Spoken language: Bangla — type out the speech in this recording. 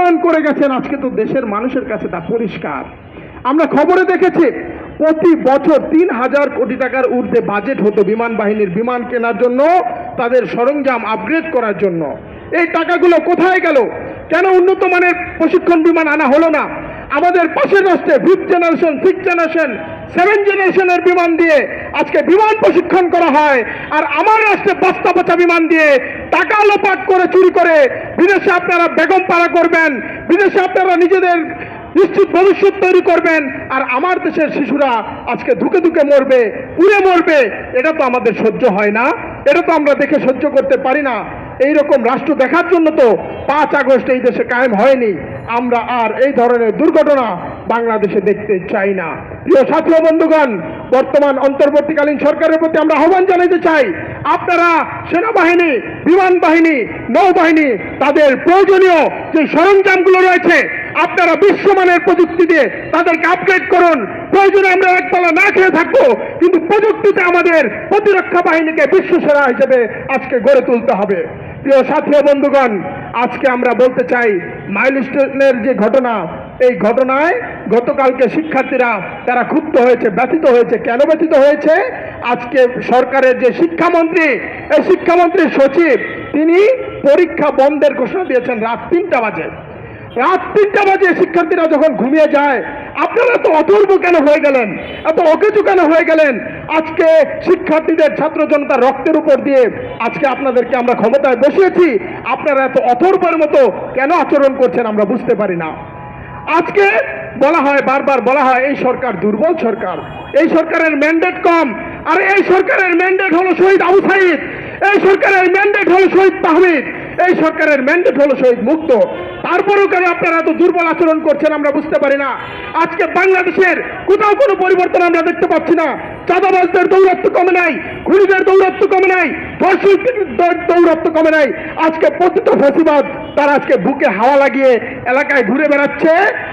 উন্নয়ন করে গেছেন, আজকে তো দেশের মানুষের কাছে তা পরিষ্কার। আমরা খবরে দেখেছি প্রতি বছর ৩,০০০ কোটি টাকার ঊর্ধ্বে বাজেট হতো বিমান বাহিনীর বিমান কেনার জন্য, তাদের সরঞ্জাম আপগ্রেড করার জন্য। এই টাকাগুলো কোথায় গেল? কেন উন্নত মানের প্রশিক্ষণ বিমান আনা হলো না? আমাদের পাশের রাষ্ট্রে 5th generation, 6th generation, 7th জেনারেশনের বিমান দিয়ে আজকে বিমান প্রশিক্ষণ করা হয়, আর আমার রাষ্ট্রে বস্তা পচা বিমান দিয়ে টাকা লোপাট করে চুরি করে বিদেশে আপনারা বেগম পাড়া করবেন, বিদেশে আপনারা নিজেদের নিশ্চিত ভবিষ্যৎ তৈরি করবেন, আর আমার দেশের শিশুরা আজকে ধুকে ধুকে মরবে, পুড়ে মরবে। এটা তো আমাদের সহ্য হয় না, এটা তো আমরা দেখে সহ্য করতে পারি না। এই রকম রাষ্ট্র দেখার জন্য তো 5 আগস্ট এই দেশে কায়েম হয়নি। আমরা আর এই ধরনের দুর্ঘটনা বাংলাদেশে দেখতে চাই না। প্রিয় সাথী ও বন্ধুগণ, বর্তমান অন্তর্বর্তীকালীন সরকারের প্রতি আমরা আহ্বান জানাতে চাই, আপনারা সেনাবাহিনী, বিমান বাহিনী, নৌবাহিনী, তাদের প্রয়োজনীয় যে সরঞ্জামগুলো রয়েছে আপনারা বিশ্বমানের প্রযুক্তি দিয়ে তাদেরকে আপগ্রেড করুন। প্রয়োজনে আমরা একতলা না খেয়ে থাকবো, কিন্তু প্রযুক্তিতে আমাদের প্রতিরক্ষা বাহিনীকে বিশ্বসেরা হিসেবে আজকে গড়ে তুলতে হবে। প্রিয় সাথী ও বন্ধুগণ, আজকে আমরা বলতে চাই মাইলস্টোনের যে ঘটনা, এই ঘটনায় গতকালকে শিক্ষার্থীরা তারা ক্ষুব্ধ হয়েছে, ব্যথিত হয়েছে। কেন ব্যথিত হয়েছে? আজকে সরকারের যে শিক্ষামন্ত্রী, এই শিক্ষামন্ত্রীর সচিব, তিনি পরীক্ষা বন্ধের ঘোষণা দিয়েছেন রাত 3টা বাজে। রাত 3টা বাজে শিক্ষার্থীরা যখন ঘুমিয়ে যায়, আপনারা এত অথর্ব কেন হয়ে গেলেন, এত অকেজু কেন হয়ে গেলেন? আজকে শিক্ষার্থীদের, ছাত্র জনতার রক্তের উপর দিয়ে আজকে আপনাদেরকে আমরা ক্ষমতায় বসিয়েছি, আপনারা এত অথর্বের মতো কেন আচরণ করছেন আমরা বুঝতে পারি না। আজকে বলা হয়, বারবার বলা হয় এই সরকার দুর্বল সরকার, এই সরকারের ম্যান্ডেট কম। আর এই সরকারের ম্যান্ডেট হলো শহীদ আবু সাইদ, এই সরকারের ম্যান্ডেট হলো শহীদ তাহমিদ, এই সরকারের ম্যান্ডেট হলো শহীদ মুক্ত। তারপরেও কেন আপনারা এত দুর্বল আচরণ করছেন আমরা বুঝতে পারি না। আজকে বাংলাদেশের কোথাও কোনো পরিবর্তন আমরা দেখতে পাচ্ছি না। চাঁদাবাজদের দৌরাত্ম্য কমে নাই, খুনিদের দৌরাত্ম্য কমে নাই, ধর্ষকদের দৌরাত্ম্য কমে নাই। আজকে প্রতিটা ফ্যাসিবাদ তারা আজকে বুকে হাওয়া লাগিয়ে এলাকায় ঘুরে বেড়াচ্ছে।